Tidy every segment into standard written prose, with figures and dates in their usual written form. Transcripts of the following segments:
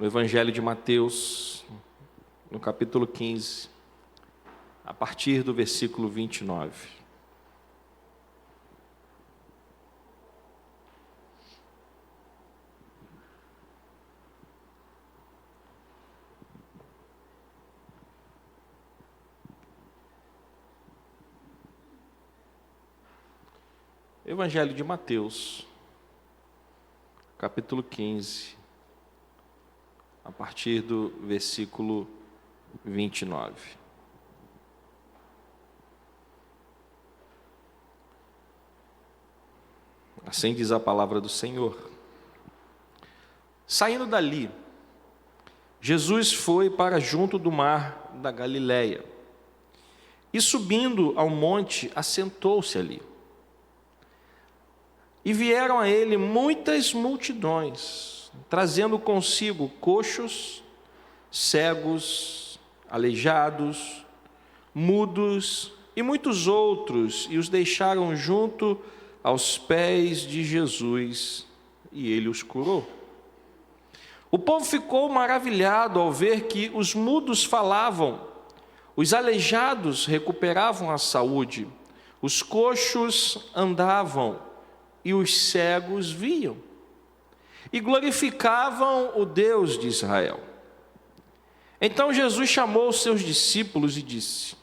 no Evangelho de Mateus, no capítulo 15, a partir do versículo 29. Evangelho de Mateus, capítulo 15, a partir do versículo 29. Assim diz a palavra do Senhor. Saindo dali, Jesus foi para junto do mar da Galileia, e subindo ao monte, assentou-se ali. E vieram a ele muitas multidões, trazendo consigo coxos, cegos, aleijados, mudos e muitos outros, e os deixaram junto aos pés de Jesus, e ele os curou. O povo ficou maravilhado ao ver que os mudos falavam, os aleijados recuperavam a saúde, os coxos andavam, e os cegos viam, e glorificavam o Deus de Israel. Então Jesus chamou os seus discípulos e disse: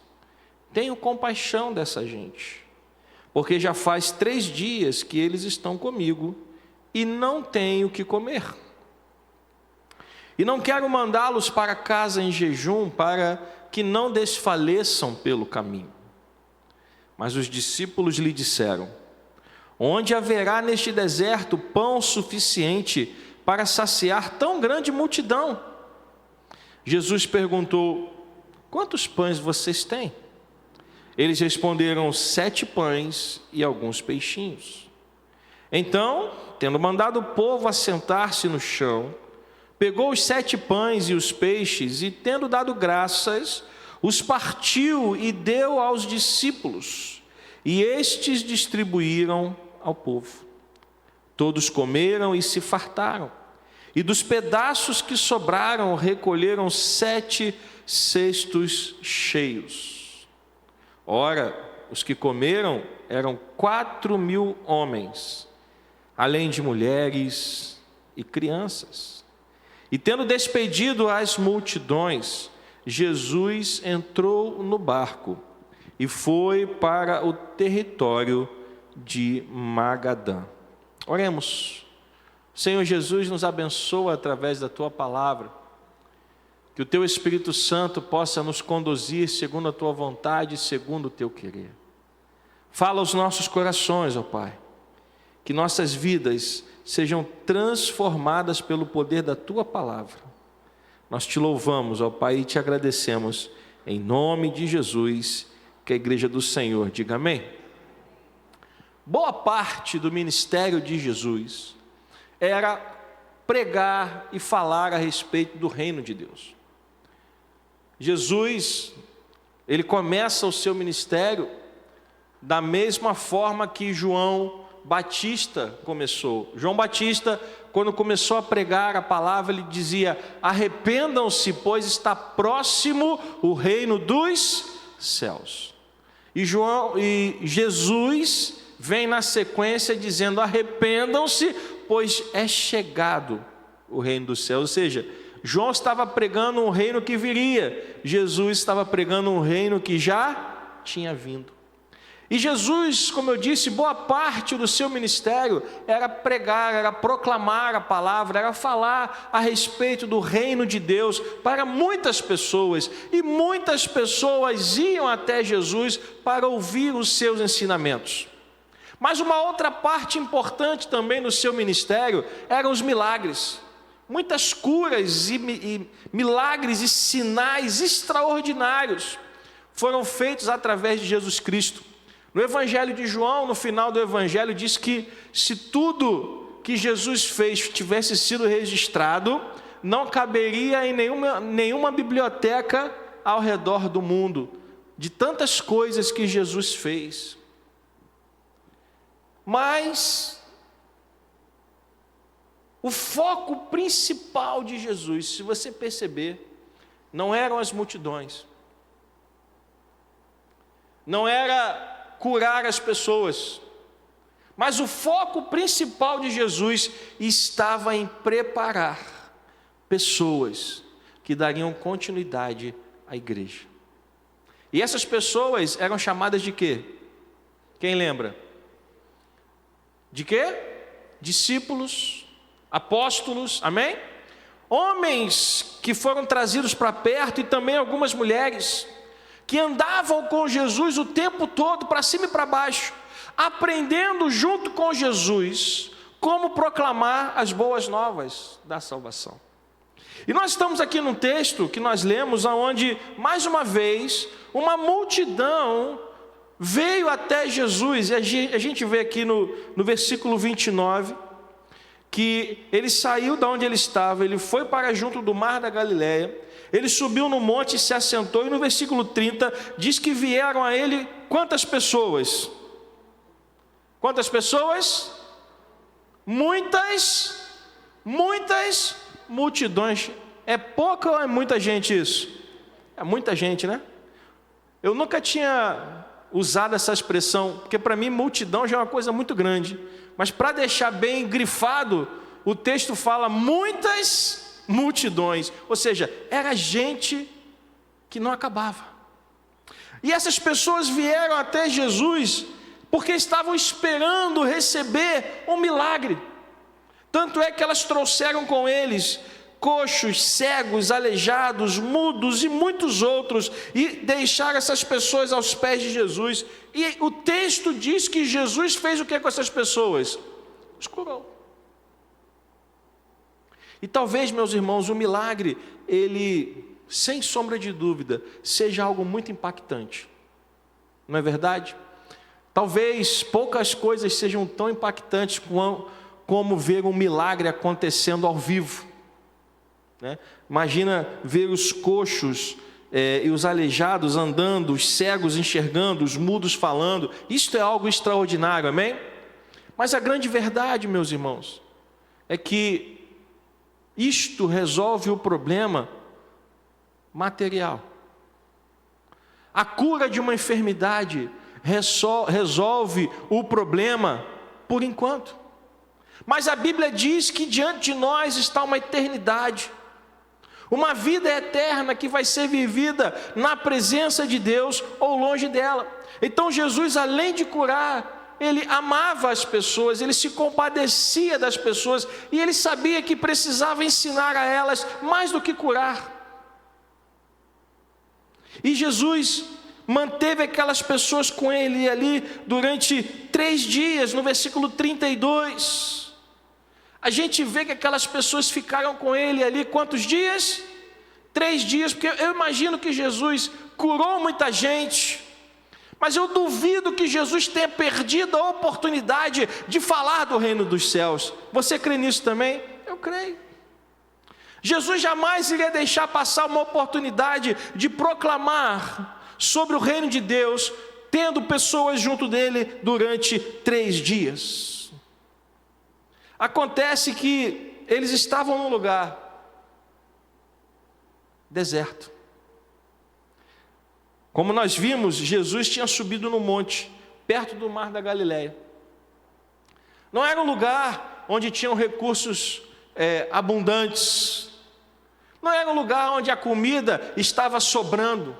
tenho compaixão dessa gente, porque já faz 3 dias que eles estão comigo, e não tenho o que comer. E não quero mandá-los para casa em jejum, para que não desfaleçam pelo caminho. Mas os discípulos lhe disseram: onde haverá neste deserto pão suficiente para saciar tão grande multidão? Jesus perguntou: quantos pães vocês têm? Eles responderam: 7 pães e alguns peixinhos. Então, tendo mandado o povo assentar-se no chão, pegou os 7 pães e os peixes, e tendo dado graças, os partiu e deu aos discípulos, e estes distribuíram ao povo. Todos comeram e se fartaram, e dos pedaços que sobraram recolheram 7 cestos cheios. Ora, os que comeram eram 4.000 homens, além de mulheres e crianças. E tendo despedido as multidões, Jesus entrou no barco e foi para o território de Magadã. Oremos. Senhor Jesus, nos abençoa através da Tua palavra, que o Teu Espírito Santo possa nos conduzir segundo a Tua vontade e segundo o Teu querer. Fala aos nossos corações, ó Pai, que nossas vidas sejam transformadas pelo poder da Tua palavra. Nós Te louvamos, ó Pai, e Te agradecemos, em nome de Jesus, que a igreja do Senhor diga amém. Boa parte do ministério de Jesus era pregar e falar a respeito do reino de Deus. Jesus, ele começa o seu ministério da mesma forma que João Batista começou. João Batista, quando começou a pregar a palavra, ele dizia: arrependam-se, pois está próximo o reino dos céus. E Jesus vem na sequência dizendo: arrependam-se, pois é chegado o reino dos céus. Ou seja, João estava pregando um reino que viria, Jesus estava pregando um reino que já tinha vindo. E Jesus, como eu disse, boa parte do seu ministério era pregar, era proclamar a palavra, era falar a respeito do reino de Deus para muitas pessoas, e muitas pessoas iam até Jesus para ouvir os seus ensinamentos. Mas uma outra parte importante também no seu ministério eram os milagres. Muitas curas e milagres e sinais extraordinários foram feitos através de Jesus Cristo. No Evangelho de João, no final do Evangelho, diz que se tudo que Jesus fez tivesse sido registrado, não caberia em nenhuma biblioteca ao redor do mundo, de tantas coisas que Jesus fez. Mas O foco principal de Jesus, se você perceber, não eram as multidões, não era curar as pessoas, mas o foco principal de Jesus estava em preparar pessoas que dariam continuidade à igreja. E essas pessoas eram chamadas de quê? Quem lembra? De quê? Discípulos, apóstolos, amém? Homens que foram trazidos para perto e também algumas mulheres que andavam com Jesus o tempo todo, para cima e para baixo, aprendendo junto com Jesus como proclamar as boas novas da salvação. E nós estamos aqui num texto que nós lemos, onde, mais uma vez, uma multidão veio até Jesus, e a gente vê aqui no versículo 29, que ele saiu de onde ele estava, ele foi para junto do mar da Galileia, ele subiu no monte e se assentou, e no versículo 30 diz que vieram a ele quantas pessoas? Quantas pessoas? Muitas multidões. É pouca ou é muita gente isso? É muita gente, né? Eu nunca tinha usado essa expressão, porque para mim multidão já é uma coisa muito grande, mas para deixar bem grifado, o texto fala muitas multidões, ou seja, era gente que não acabava. E essas pessoas vieram até Jesus porque estavam esperando receber um milagre. Tanto é que elas trouxeram com eles coxos, cegos, aleijados, mudos e muitos outros, e deixaram essas pessoas aos pés de Jesus. E o texto diz que Jesus fez o que com essas pessoas? Os curou. E talvez, meus irmãos, o milagre, ele, sem sombra de dúvida, seja algo muito impactante. Não é verdade? Talvez poucas coisas sejam tão impactantes como ver um milagre acontecendo ao vivo, né? Imagina ver os coxos e os aleijados andando, os cegos enxergando, os mudos falando. Isto é algo extraordinário, amém? Mas a grande verdade, meus irmãos, é que isto resolve o problema material. A cura de uma enfermidade resolve o problema por enquanto. Mas a Bíblia diz que diante de nós está uma eternidade, uma vida eterna que vai ser vivida na presença de Deus ou longe dela. Então Jesus, além de curar, ele amava as pessoas, ele se compadecia das pessoas, e ele sabia que precisava ensinar a elas mais do que curar. E Jesus manteve aquelas pessoas com ele ali durante 3 dias, no versículo 32. A gente vê que aquelas pessoas ficaram com ele ali quantos dias? 3 dias, porque eu imagino que Jesus curou muita gente, mas eu duvido que Jesus tenha perdido a oportunidade de falar do reino dos céus. Você crê nisso também? Eu creio. Jesus jamais iria deixar passar uma oportunidade de proclamar sobre o reino de Deus, tendo pessoas junto dele durante 3 dias. Acontece que eles estavam num lugar deserto. Como nós vimos, Jesus tinha subido no monte, perto do mar da Galileia. Não era um lugar onde tinham recursos abundantes. Não era um lugar onde a comida estava sobrando.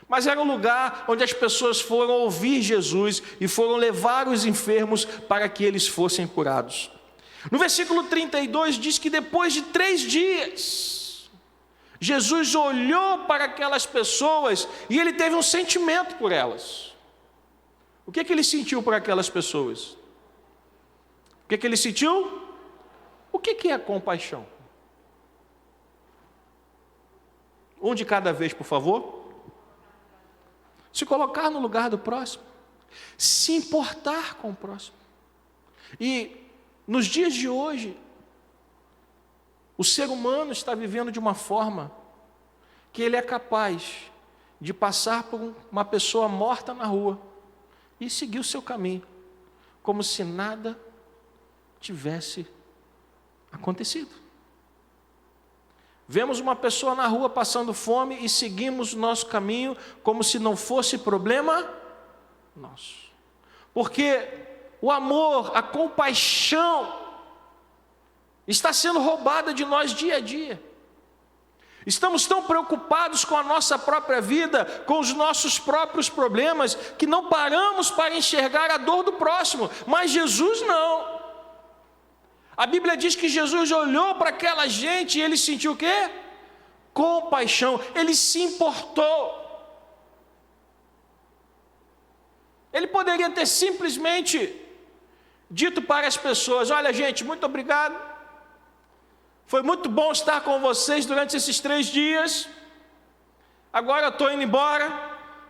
Mas era um lugar onde as pessoas foram ouvir Jesus e foram levar os enfermos para que eles fossem curados. No versículo 32 diz que depois de 3 dias, Jesus olhou para aquelas pessoas e ele teve um sentimento por elas. O que ele sentiu por aquelas pessoas? O que ele sentiu? O que é compaixão? Um de cada vez, por favor. Se colocar no lugar do próximo, se importar com o próximo. E nos dias de hoje, o ser humano está vivendo de uma forma que ele é capaz de passar por uma pessoa morta na rua e seguir o seu caminho, como se nada tivesse acontecido. Vemos uma pessoa na rua passando fome e seguimos o nosso caminho como se não fosse problema nosso. Porque o amor, a compaixão está sendo roubada de nós dia a dia. Estamos tão preocupados com a nossa própria vida, com os nossos próprios problemas, que não paramos para enxergar a dor do próximo. Mas Jesus não. A Bíblia diz que Jesus olhou para aquela gente e ele sentiu o quê? Compaixão. Ele se importou. Ele poderia ter simplesmente dito para as pessoas: olha, gente, muito obrigado. Foi muito bom estar com vocês durante esses 3 dias. Agora eu estou indo embora.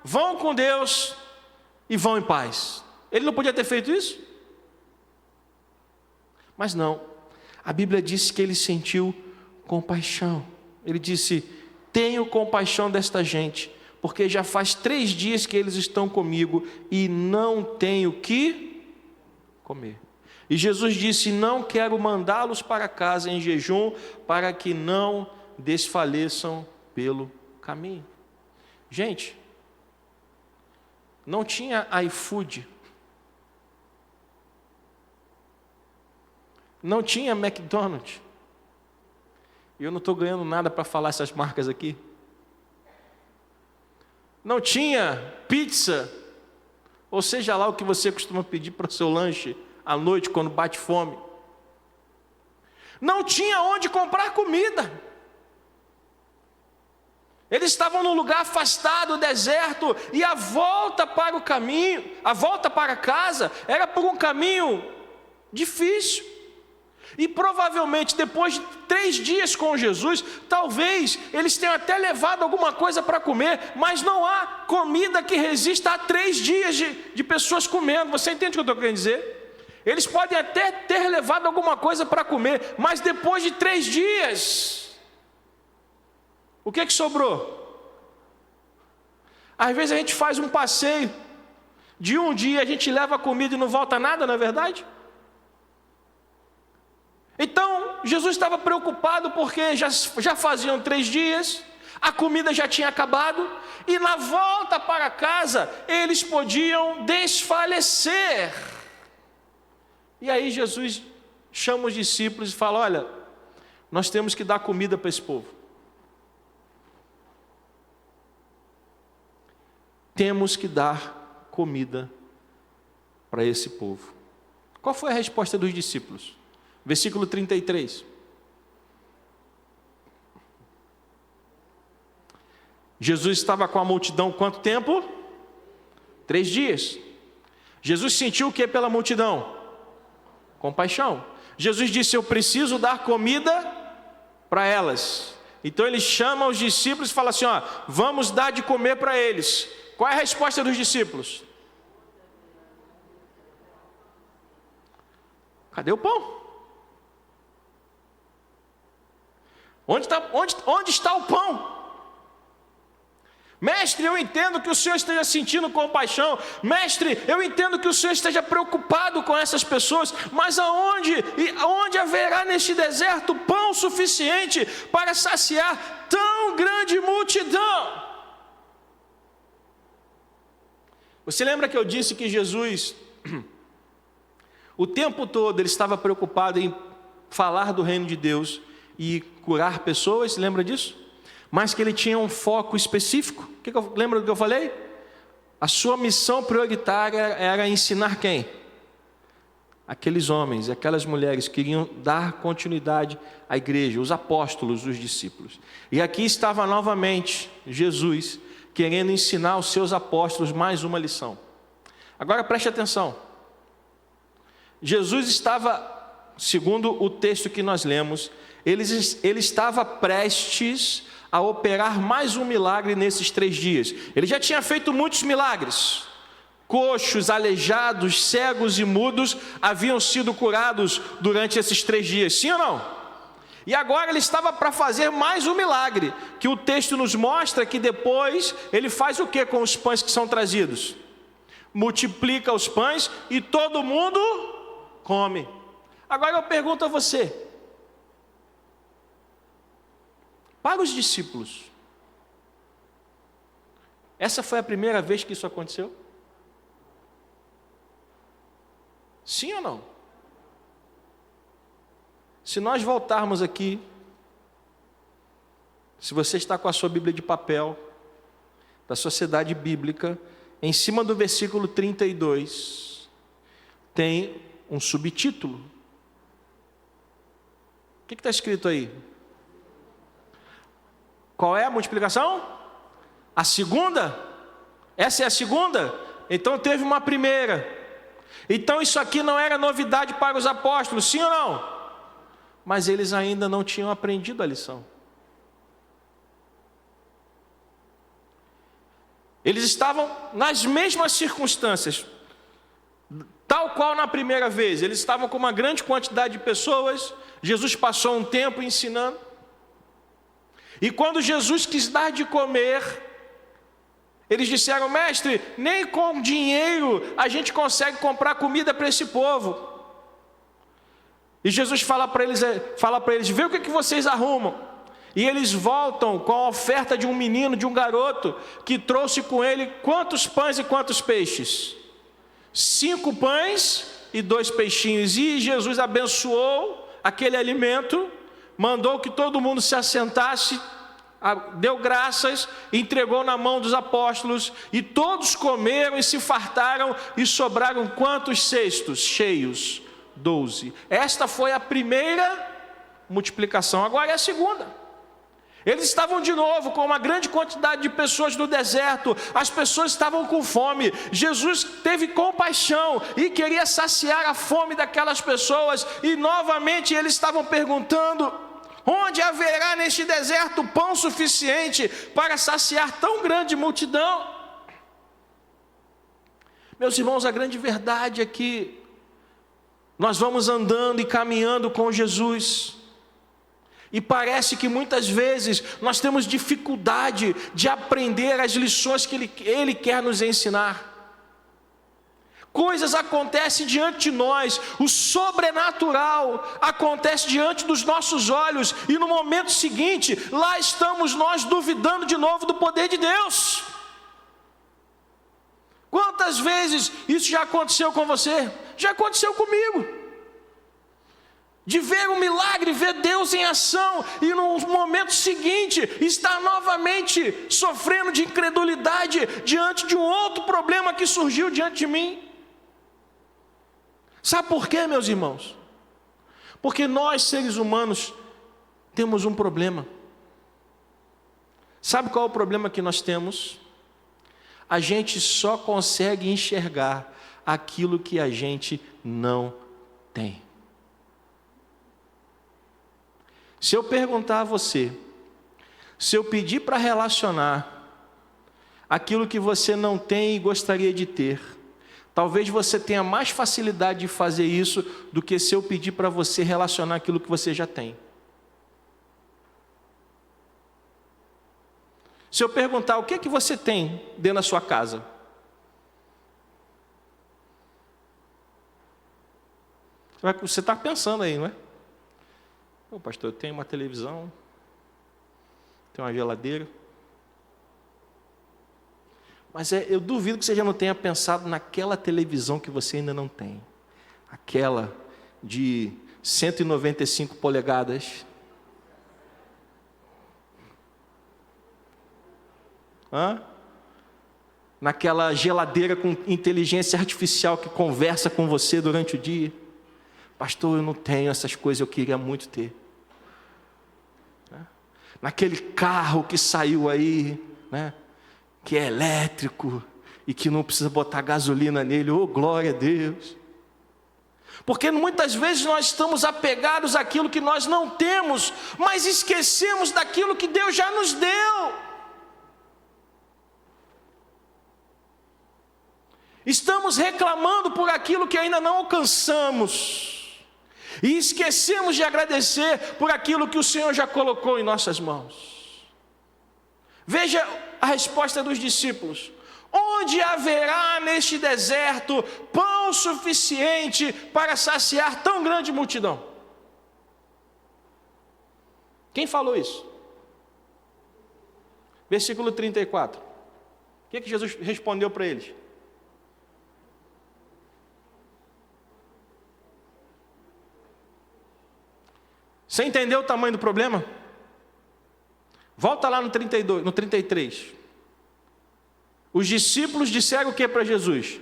Vão com Deus e vão em paz. Ele não podia ter feito isso? Mas não. A Bíblia diz que ele sentiu compaixão. Ele disse: tenho compaixão desta gente, porque já faz 3 dias que eles estão comigo e não tenho o que comer. E Jesus disse: não quero mandá-los para casa em jejum, para que não desfaleçam pelo caminho. Gente, não tinha iFood, não tinha McDonald's. E eu não estou ganhando nada para falar essas marcas aqui. Não tinha pizza, ou seja lá o que você costuma pedir para o seu lanche à noite, quando bate fome. Não tinha onde comprar comida. Eles estavam num lugar afastado, deserto, e a volta para o caminho, a volta para casa, era por um caminho difícil. E provavelmente depois de 3 dias com Jesus, talvez eles tenham até levado alguma coisa para comer, mas não há comida que resista a 3 dias de pessoas comendo. Você entende o que eu estou querendo dizer? Eles podem até ter levado alguma coisa para comer, mas depois de 3 dias, o que sobrou? Às vezes a gente faz um passeio de um dia, a gente leva comida e não volta nada, não é verdade? Então, Jesus estava preocupado porque já faziam 3 dias, a comida já tinha acabado, e na volta para casa, eles podiam desfalecer. E aí Jesus chama os discípulos e fala: olha, nós temos que dar comida para esse povo. Temos que dar comida para esse povo. Qual foi a resposta dos discípulos? Versículo 33. Jesus estava com a multidão quanto tempo? 3 dias. Jesus sentiu o que pela multidão? Compaixão. Jesus disse: eu preciso dar comida para elas. Então ele chama os discípulos e fala assim: ó, vamos dar de comer para eles. Qual é a resposta dos discípulos? Cadê o pão? Onde está o pão? Mestre, eu entendo que o Senhor esteja sentindo compaixão. Mestre, eu entendo que o Senhor esteja preocupado com essas pessoas. Mas aonde haverá neste deserto pão suficiente para saciar tão grande multidão? Você lembra que eu disse que Jesus, o tempo todo, ele estava preocupado em falar do reino de Deus e curar pessoas, lembra disso? Mas que ele tinha um foco específico. Lembra do que eu falei? A sua missão prioritária era ensinar quem? Aqueles homens, aquelas mulheres que queriam dar continuidade à igreja, os apóstolos, os discípulos. E aqui estava novamente Jesus querendo ensinar os seus apóstolos mais uma lição. Agora preste atenção. Jesus estava, segundo o texto que nós lemos, ele estava prestes a operar mais um milagre nesses 3 dias. Ele já tinha feito muitos milagres. Coxos, aleijados, cegos e mudos haviam sido curados durante esses 3 dias, sim ou não? E agora ele estava para fazer mais um milagre, que o texto nos mostra que depois ele faz o que com os pães que são trazidos? Multiplica os pães e todo mundo come. Agora eu pergunto a você: Para os discípulos, essa foi a primeira vez que isso aconteceu? Sim ou não? Se nós voltarmos aqui, se você está com a sua Bíblia de papel, da Sociedade Bíblica, em cima do versículo 32, tem um subtítulo. O que está escrito aí? Qual é a multiplicação? A segunda? Essa é a segunda? Então teve uma primeira. Então isso aqui não era novidade para os apóstolos, sim ou não? Mas eles ainda não tinham aprendido a lição. Eles estavam nas mesmas circunstâncias, tal qual na primeira vez. Eles estavam com uma grande quantidade de pessoas. Jesus passou um tempo ensinando. E quando Jesus quis dar de comer, eles disseram: mestre, nem com dinheiro a gente consegue comprar comida para esse povo. E Jesus fala para eles, vê o que vocês arrumam. E eles voltam com a oferta de um menino, de um garoto, que trouxe com ele quantos pães e quantos peixes? 5 pães e 2 peixinhos. E Jesus abençoou aquele alimento, mandou que todo mundo se assentasse, deu graças, entregou na mão dos apóstolos, e todos comeram e se fartaram, e sobraram quantos cestos cheios? 12. Esta foi a primeira multiplicação, agora é a segunda. Eles estavam de novo com uma grande quantidade de pessoas no deserto, as pessoas estavam com fome. Jesus teve compaixão e queria saciar a fome daquelas pessoas, e novamente eles estavam perguntando: onde haverá neste deserto pão suficiente para saciar tão grande multidão? Meus irmãos, a grande verdade é que nós vamos andando e caminhando com Jesus, e parece que muitas vezes nós temos dificuldade de aprender as lições que Ele quer nos ensinar. Coisas acontecem diante de nós, o sobrenatural acontece diante dos nossos olhos, e no momento seguinte, lá estamos nós duvidando de novo do poder de Deus. Quantas vezes isso já aconteceu com você? Já aconteceu comigo. De ver um milagre, ver Deus em ação, e no momento seguinte estar novamente sofrendo de incredulidade diante de um outro problema que surgiu diante de mim. Sabe por quê, meus irmãos? Porque nós, seres humanos, temos um problema. Sabe qual é o problema que nós temos? A gente só consegue enxergar aquilo que a gente não tem. Se eu perguntar a você, se eu pedir para relacionar aquilo que você não tem e gostaria de ter, talvez você tenha mais facilidade de fazer isso do que se eu pedir para você relacionar aquilo que você já tem. Se eu perguntar o que é que você tem dentro da sua casa, você está pensando aí, não é? Ô, pastor, eu tenho uma televisão, tenho uma geladeira. Mas eu duvido que você já não tenha pensado naquela televisão que você ainda não tem. Aquela de 195 polegadas. Naquela geladeira com inteligência artificial que conversa com você durante o dia. Pastor, eu não tenho essas coisas, eu queria muito ter. Naquele carro que saiu aí, né, que é elétrico e que não precisa botar gasolina nele, oh glória a Deus. Porque muitas vezes nós estamos apegados àquilo que nós não temos, mas esquecemos daquilo que Deus já nos deu. Estamos reclamando por aquilo que ainda não alcançamos, e esquecemos de agradecer por aquilo que o Senhor já colocou em nossas mãos. Veja a resposta dos discípulos: onde haverá neste deserto pão suficiente para saciar tão grande multidão? Quem falou isso? Versículo 34. O que Jesus respondeu para eles? Você entendeu o tamanho do problema? Volta lá no 32, no 33. Os discípulos disseram o que para Jesus?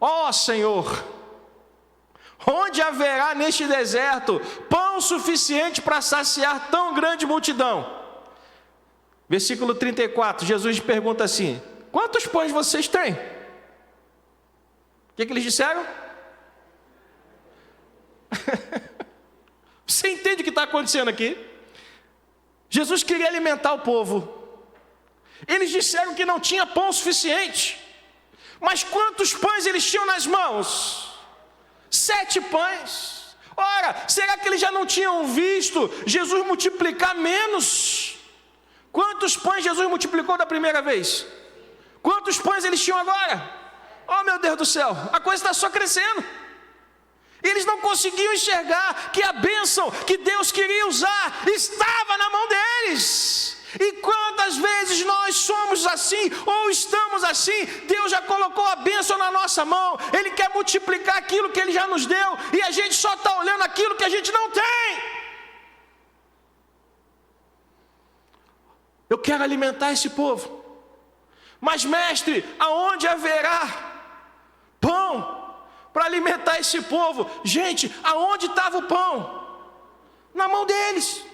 Ó Senhor, onde haverá neste deserto pão suficiente para saciar tão grande multidão? Versículo 34, Jesus pergunta assim: quantos pães vocês têm? O que eles disseram? Você entende o que está acontecendo aqui? Jesus queria alimentar o povo. Eles disseram que não tinha pão suficiente. Mas quantos pães eles tinham nas mãos? 7 pães. Ora, será que eles já não tinham visto Jesus multiplicar menos? Quantos pães Jesus multiplicou da primeira vez? Quantos pães eles tinham agora? Oh meu Deus do céu, a coisa está só crescendo. Eles não conseguiam enxergar que a bênção que Deus queria usar estava na mão deles. E quantas vezes nós somos assim, ou estamos assim, Deus já colocou a bênção na nossa mão, Ele quer multiplicar aquilo que Ele já nos deu, e a gente só está olhando aquilo que a gente não tem. Eu quero alimentar esse povo, mas mestre, aonde haverá pão para alimentar esse povo? Gente, aonde estava o pão? Na mão deles.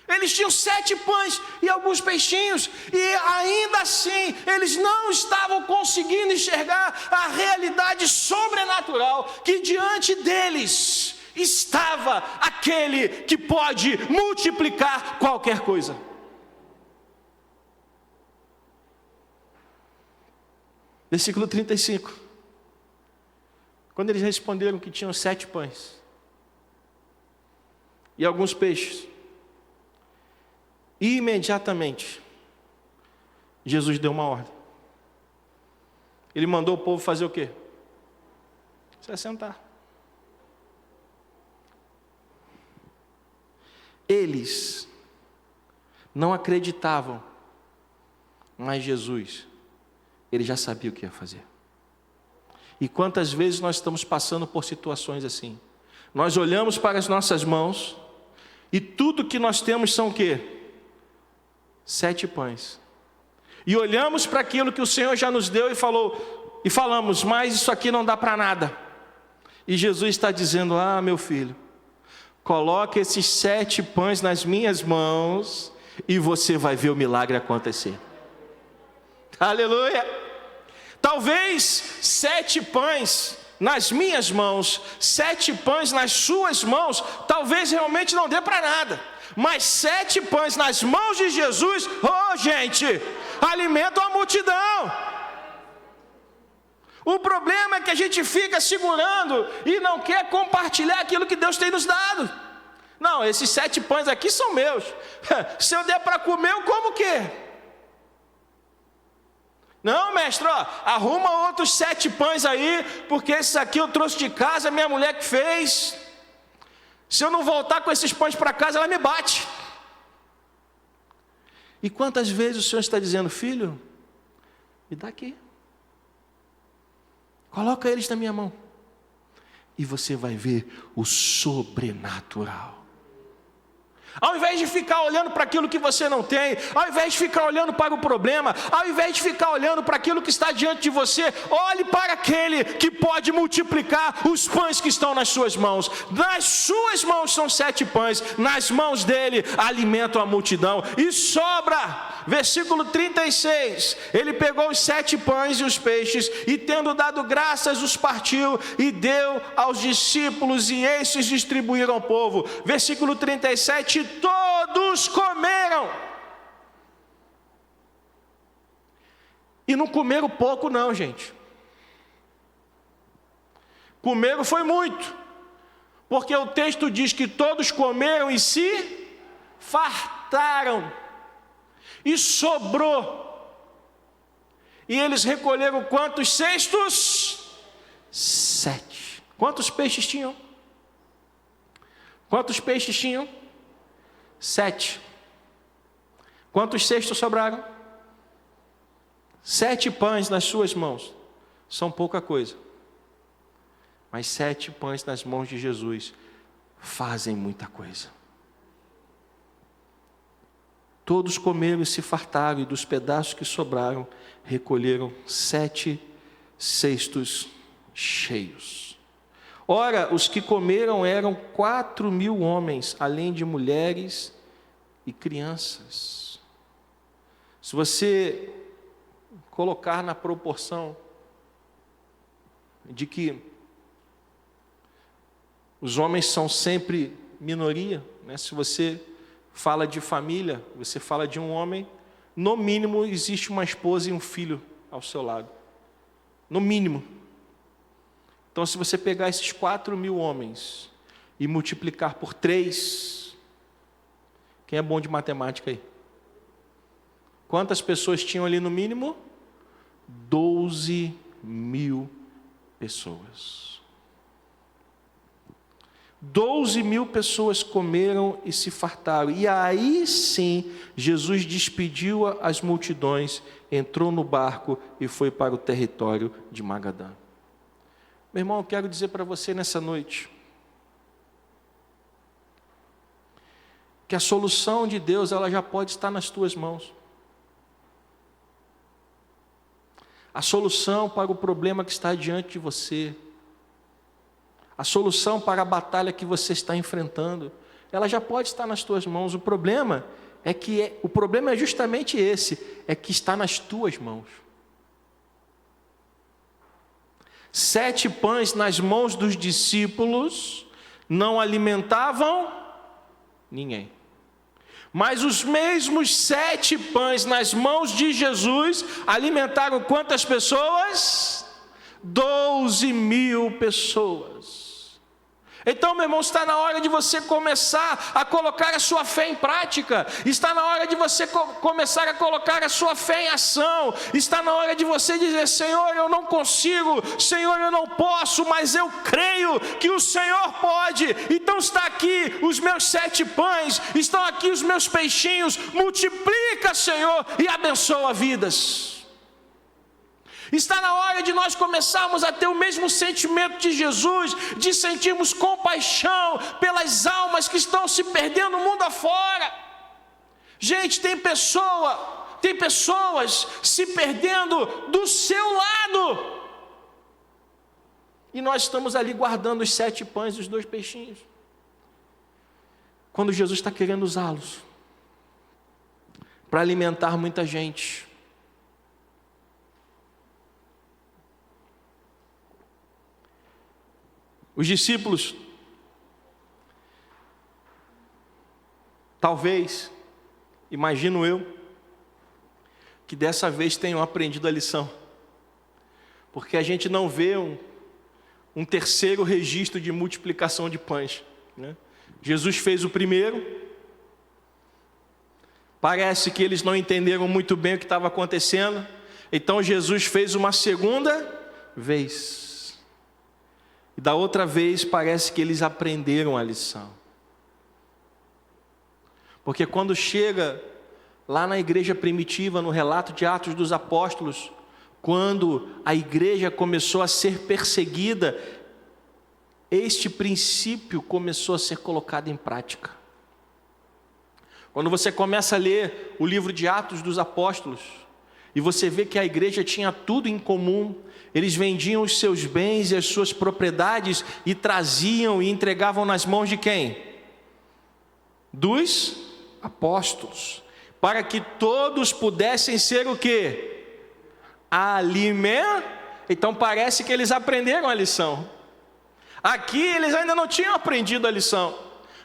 Eles tinham 7 pães e alguns peixinhos, e ainda assim eles não estavam conseguindo enxergar a realidade sobrenatural, que diante deles estava aquele que pode multiplicar qualquer coisa. Versículo 35. Quando eles responderam que tinham 7 pães e alguns peixes, imediatamente Jesus deu uma ordem. Ele mandou o povo fazer o quê? Se assentar. Eles não acreditavam, mas Jesus, Ele já sabia o que ia fazer. E quantas vezes nós estamos passando por situações assim? Nós olhamos para as nossas mãos e tudo que nós temos são o quê? 7 pães. E olhamos para aquilo que o Senhor já nos deu e falamos, mas isso aqui não dá para nada. E Jesus está dizendo: ah, meu filho, coloque esses 7 pães nas minhas mãos e você vai ver o milagre acontecer. Aleluia! Talvez 7 pães nas minhas mãos, 7 pães nas suas mãos, talvez realmente não dê para nada. Mas 7 pães nas mãos de Jesus, oh gente, alimentam a multidão. O problema é que a gente fica segurando e não quer compartilhar aquilo que Deus tem nos dado. Não, esses 7 pães aqui são meus. Se eu der para comer, eu como o quê? Não, mestre, ó, arruma outros 7 pães aí, porque esses aqui eu trouxe de casa, minha mulher que fez. Se eu não voltar com esses pães para casa, ela me bate. E quantas vezes o Senhor está dizendo: filho, me dá aqui, coloca eles na minha mão, e você vai ver o sobrenatural. Ao invés de ficar olhando para aquilo que você não tem, ao invés de ficar olhando para o problema, ao invés de ficar olhando para aquilo que está diante de você, olhe para aquele que pode multiplicar os pães que estão nas suas mãos. Nas suas mãos são 7 pães, nas mãos dele alimentam a multidão e sobra. Versículo 36, ele pegou os 7 pães e os peixes, e tendo dado graças, os partiu e deu aos discípulos, e estes distribuíram ao povo. Versículo 37, todos comeram. E não comeram pouco não, gente. Comeram foi muito, porque o texto diz que todos comeram e se fartaram. E sobrou. E eles recolheram quantos cestos? 7. Quantos peixes tinham? Quantos peixes tinham? 7. Quantos cestos sobraram? 7 pães nas suas mãos. São pouca coisa. Mas 7 pães nas mãos de Jesus fazem muita coisa. Todos comeram e se fartaram, e dos pedaços que sobraram, recolheram 7 cestos cheios. Ora, os que comeram eram 4.000 homens, além de mulheres e crianças. Se você colocar na proporção de que os homens são sempre minoria, né? Se você fala de família, você fala de um homem, no mínimo existe uma esposa e um filho ao seu lado. No mínimo. Então, se você pegar esses 4.000 homens e multiplicar por 3, quem é bom de matemática aí? Quantas pessoas tinham ali no mínimo? 12.000 pessoas. 12.000 pessoas comeram e se fartaram. E aí sim, Jesus despediu as multidões, entrou no barco e foi para o território de Magadã. Meu irmão, eu quero dizer para você nessa noite que a solução de Deus, ela já pode estar nas tuas mãos. A solução para o problema que está diante de você, a solução para a batalha que você está enfrentando, ela já pode estar nas tuas mãos. O problema é justamente esse, é que está nas tuas mãos. 7 pães nas mãos dos discípulos não alimentavam ninguém. Mas os mesmos 7 pães nas mãos de Jesus alimentaram quantas pessoas? 12.000 pessoas. Então, meu irmão, está na hora de você começar a colocar a sua fé em prática. Está na hora de você começar a colocar a sua fé em ação. Está na hora de você dizer: Senhor, eu não consigo, Senhor, eu não posso, mas eu creio que o Senhor pode. Então está aqui os meus 7 pães, estão aqui os meus peixinhos. Multiplica, Senhor, e abençoa vidas. Está na hora de nós começarmos a ter o mesmo sentimento de Jesus, de sentirmos compaixão pelas almas que estão se perdendo no mundo afora. Gente, tem pessoas se perdendo do seu lado. E nós estamos ali guardando os 7 pães e os 2 peixinhos. Quando Jesus está querendo usá-los para alimentar muita gente. Os discípulos, talvez, imagino eu, que dessa vez tenham aprendido a lição, porque a gente não vê um terceiro registro de multiplicação de pães, né? Jesus fez o primeiro, parece que eles não entenderam muito bem o que estava acontecendo, então Jesus fez uma segunda vez. E da outra vez parece que eles aprenderam a lição. Porque quando chega lá na igreja primitiva, no relato de Atos dos Apóstolos, quando a igreja começou a ser perseguida, este princípio começou a ser colocado em prática. Quando você começa a ler o livro de Atos dos Apóstolos, e você vê que a igreja tinha tudo em comum, eles vendiam os seus bens e as suas propriedades e traziam e entregavam nas mãos de quem? Dos apóstolos, para que todos pudessem ser o quê? Então parece que eles aprenderam a lição. Aqui eles ainda não tinham aprendido a lição.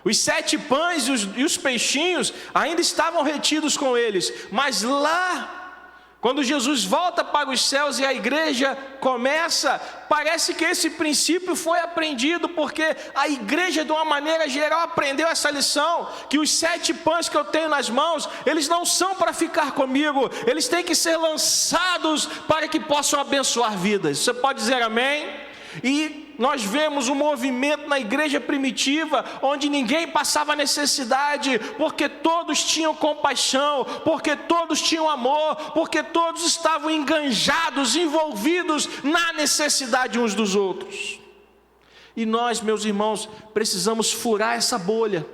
Os 7 pães e os peixinhos ainda estavam retidos com eles, mas lá, quando Jesus volta para os céus e a igreja começa, parece que esse princípio foi aprendido, porque a igreja de uma maneira geral aprendeu essa lição, que os 7 pães que eu tenho nas mãos, eles não são para ficar comigo, eles têm que ser lançados para que possam abençoar vidas. Você pode dizer amém? E nós vemos um movimento na igreja primitiva, onde ninguém passava necessidade, porque todos tinham compaixão, porque todos tinham amor, porque todos estavam enganjados, envolvidos na necessidade uns dos outros. E nós, meus irmãos, precisamos furar essa bolha,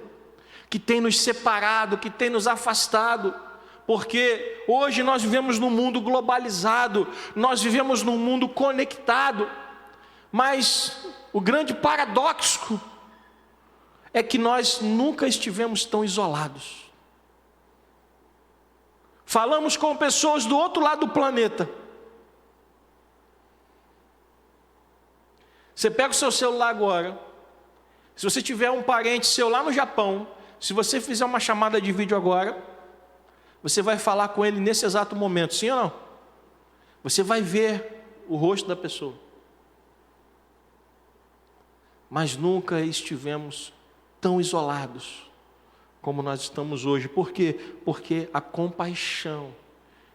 que tem nos separado, que tem nos afastado, porque hoje nós vivemos num mundo globalizado, nós vivemos num mundo conectado, mas o grande paradoxo é que nós nunca estivemos tão isolados. Falamos com pessoas do outro lado do planeta. Você pega o seu celular agora, se você tiver um parente seu lá no Japão, se você fizer uma chamada de vídeo agora, você vai falar com ele nesse exato momento, sim ou não? Você vai ver o rosto da pessoa. Mas nunca estivemos tão isolados como nós estamos hoje. Por quê? Porque a compaixão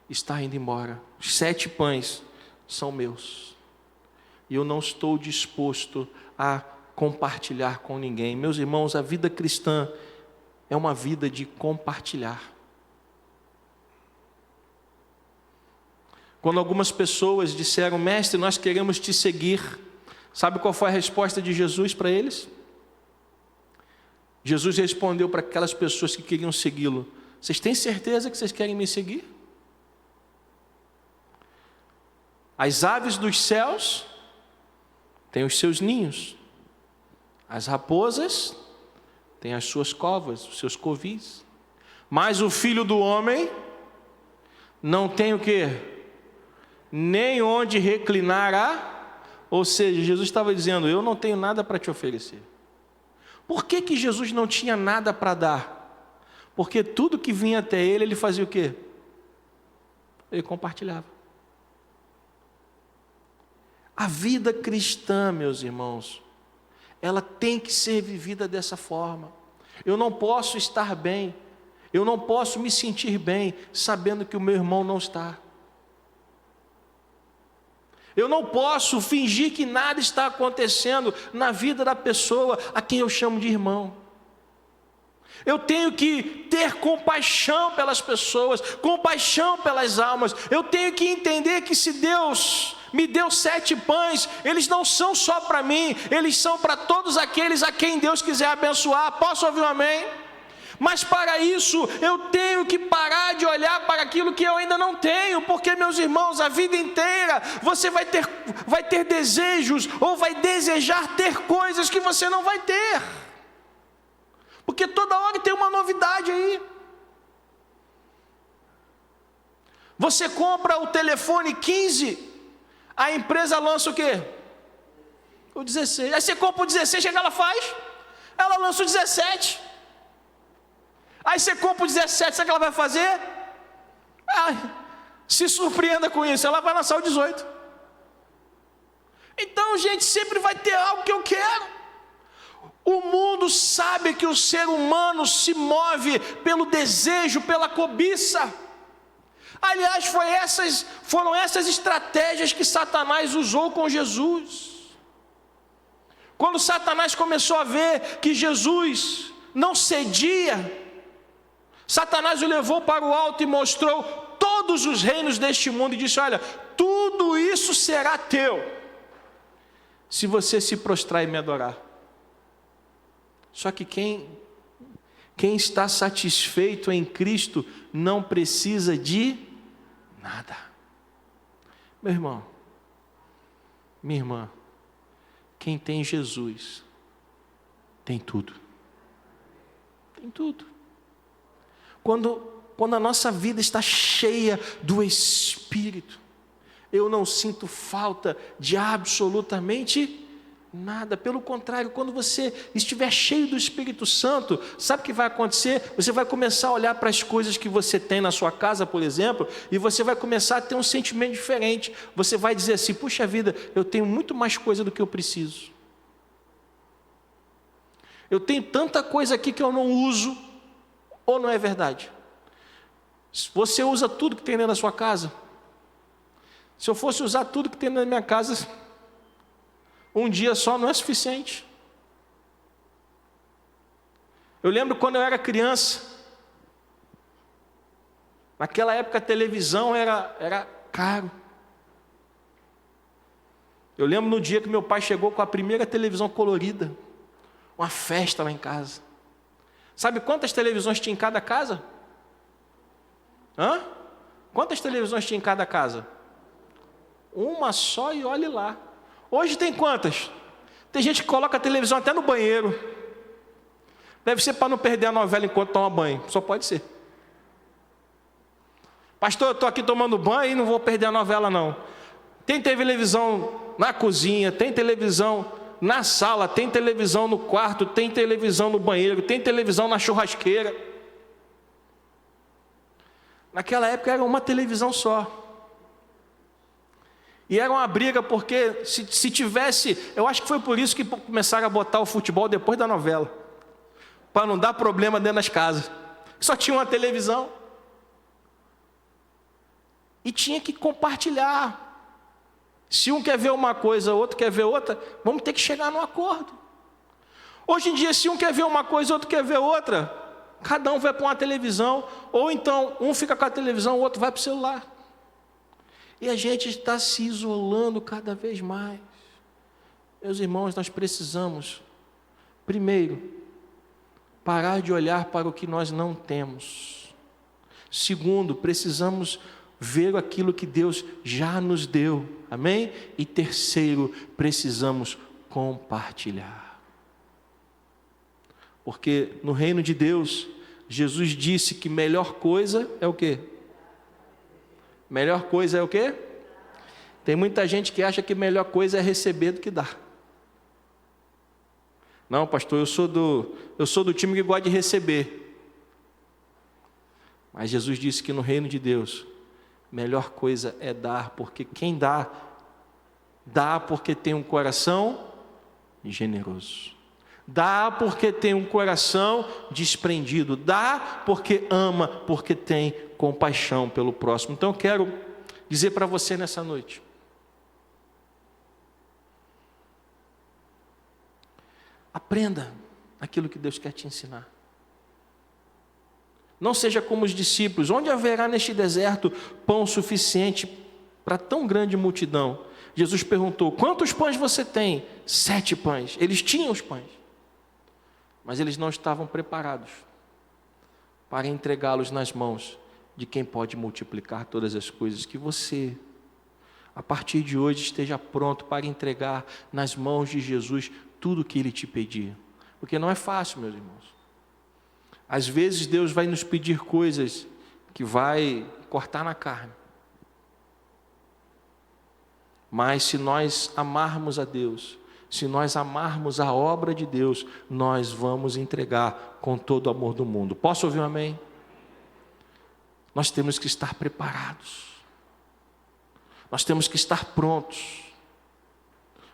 está indo embora. Os 7 pães são meus. E eu não estou disposto a compartilhar com ninguém. Meus irmãos, a vida cristã é uma vida de compartilhar. Quando algumas pessoas disseram: mestre, nós queremos te seguir, sabe qual foi a resposta de Jesus para eles? Jesus respondeu para aquelas pessoas que queriam segui-lo: vocês têm certeza que vocês querem me seguir? As aves dos céus têm os seus ninhos, as raposas têm as suas covas, os seus covis, mas o Filho do Homem não tem o quê? Nem onde reclinar ou seja, Jesus estava dizendo: eu não tenho nada para te oferecer. Por que Jesus não tinha nada para dar? Porque tudo que vinha até ele, ele fazia o quê? Ele compartilhava. A vida cristã, meus irmãos, ela tem que ser vivida dessa forma. Eu não posso estar bem, eu não posso me sentir bem sabendo que o meu irmão não está. Eu não posso fingir que nada está acontecendo na vida da pessoa a quem eu chamo de irmão. Eu tenho que ter compaixão pelas pessoas, compaixão pelas almas. Eu tenho que entender que se Deus me deu 7 pães, eles não são só para mim, eles são para todos aqueles a quem Deus quiser abençoar. Posso ouvir um amém? Mas para isso, eu tenho que parar de olhar para aquilo que eu ainda não tenho, porque, meus irmãos, a vida inteira você vai ter desejos, ou vai desejar ter coisas que você não vai ter, porque toda hora tem uma novidade aí. Você compra o telefone 15, a empresa lança o quê? O 16. Aí você compra o 16, o que ela faz? Ela lança o 17. Aí você compra o 17, sabe o que ela vai fazer? Se surpreenda com isso, ela vai lançar o 18. Então, gente, sempre vai ter algo que eu quero. O mundo sabe que o ser humano se move pelo desejo, pela cobiça. Aliás, foram essas estratégias que Satanás usou com Jesus. Quando Satanás começou a ver que Jesus não cedia, Satanás o levou para o alto e mostrou todos os reinos deste mundo e disse: olha, tudo isso será teu, se você se prostrar e me adorar. Só que quem está satisfeito em Cristo não precisa de nada. Meu irmão, minha irmã, quem tem Jesus tem tudo. Tem tudo. Quando a nossa vida está cheia do Espírito, eu não sinto falta de absolutamente nada. Pelo contrário, quando você estiver cheio do Espírito Santo, sabe o que vai acontecer? Você vai começar a olhar para as coisas que você tem na sua casa, por exemplo, e você vai começar a ter um sentimento diferente. Você vai dizer assim: puxa vida, eu tenho muito mais coisa do que eu preciso. Eu tenho tanta coisa aqui que eu não uso. Ou não é verdade? Você usa tudo que tem dentro da sua casa? Se eu fosse usar tudo que tem na minha casa, Um dia só não é suficiente. Eu lembro quando eu era criança, naquela época a televisão era caro. Eu lembro no dia que meu pai chegou com a primeira televisão colorida, uma festa lá em casa. Sabe quantas televisões tinha em cada casa? Quantas televisões tinha em cada casa? Uma só e olhe lá. Hoje tem quantas? Tem gente que coloca a televisão até no banheiro. Deve ser para não perder a novela enquanto toma banho. Só pode ser. Pastor, eu estou aqui tomando banho e não vou perder a novela não. Tem televisão na cozinha, tem televisão na sala, tem televisão no quarto, tem televisão no banheiro, tem televisão na churrasqueira. Naquela época era uma televisão só. E era uma briga porque se tivesse, eu acho que foi por isso que começaram a botar o futebol depois da novela, para não dar problema dentro das casas. Só tinha uma televisão. E tinha que compartilhar. Se um quer ver uma coisa, o outro quer ver outra, vamos ter que chegar num acordo. Hoje em dia, se um quer ver uma coisa, o outro quer ver outra, cada um vai para uma televisão, ou então um fica com a televisão, o outro vai para o celular. E a gente está se isolando cada vez mais. Meus irmãos, nós precisamos, primeiro, parar de olhar para o que nós não temos. Segundo, precisamos ver aquilo que Deus já nos deu, amém? E terceiro, precisamos compartilhar. Porque no reino de Deus, Jesus disse que melhor coisa é o quê? Melhor coisa é o quê? Tem muita gente que acha que melhor coisa é receber do que dar. Não, pastor, eu sou do time que gosta de receber. Mas Jesus disse que no reino de Deus, melhor coisa é dar, porque quem dá porque tem um coração generoso. Dá porque tem um coração desprendido. Dá porque ama, porque tem compaixão pelo próximo. Então eu quero dizer para você nessa noite: aprenda aquilo que Deus quer te ensinar. Não seja como os discípulos. Onde haverá neste deserto pão suficiente para tão grande multidão? Jesus perguntou: quantos pães você tem? 7 pães. Eles tinham os pães, mas eles não estavam preparados para entregá-los nas mãos de quem pode multiplicar todas as coisas. Que você, a partir de hoje, esteja pronto para entregar nas mãos de Jesus tudo o que Ele te pedir. Porque não é fácil, meus irmãos. Às vezes Deus vai nos pedir coisas que vai cortar na carne. Mas se nós amarmos a Deus, se nós amarmos a obra de Deus, nós vamos entregar com todo o amor do mundo. Posso ouvir um amém? Nós temos que estar preparados. Nós temos que estar prontos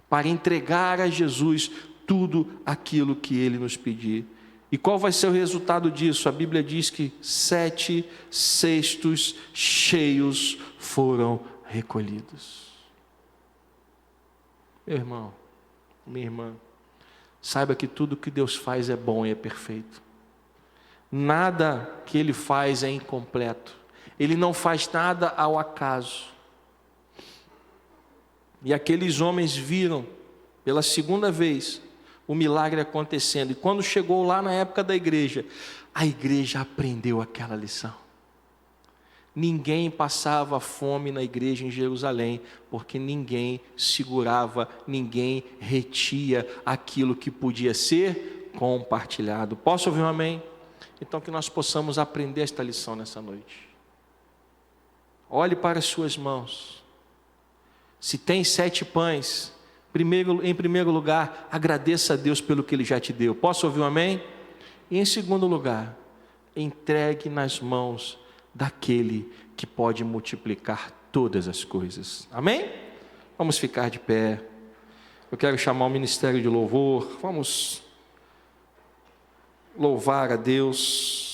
para entregar a Jesus tudo aquilo que Ele nos pedir. E qual vai ser o resultado disso? A Bíblia diz que 7 cestos cheios foram recolhidos. Meu irmão, minha irmã, saiba que tudo que Deus faz é bom e é perfeito. Nada que Ele faz é incompleto. Ele não faz nada ao acaso. E aqueles homens viram pela segunda vez o milagre acontecendo. E quando chegou lá na época da igreja, a igreja aprendeu aquela lição. Ninguém passava fome na igreja em Jerusalém, porque ninguém segurava, ninguém retia aquilo que podia ser compartilhado. Posso ouvir um amém? Então que nós possamos aprender esta lição nessa noite. Olhe para as suas mãos. Se tem 7 pães, em primeiro lugar, agradeça a Deus pelo que Ele já te deu. Posso ouvir um amém? E em segundo lugar, entregue nas mãos daquele que pode multiplicar todas as coisas. Amém? Vamos ficar de pé. Eu quero chamar o ministério de louvor. Vamos louvar a Deus.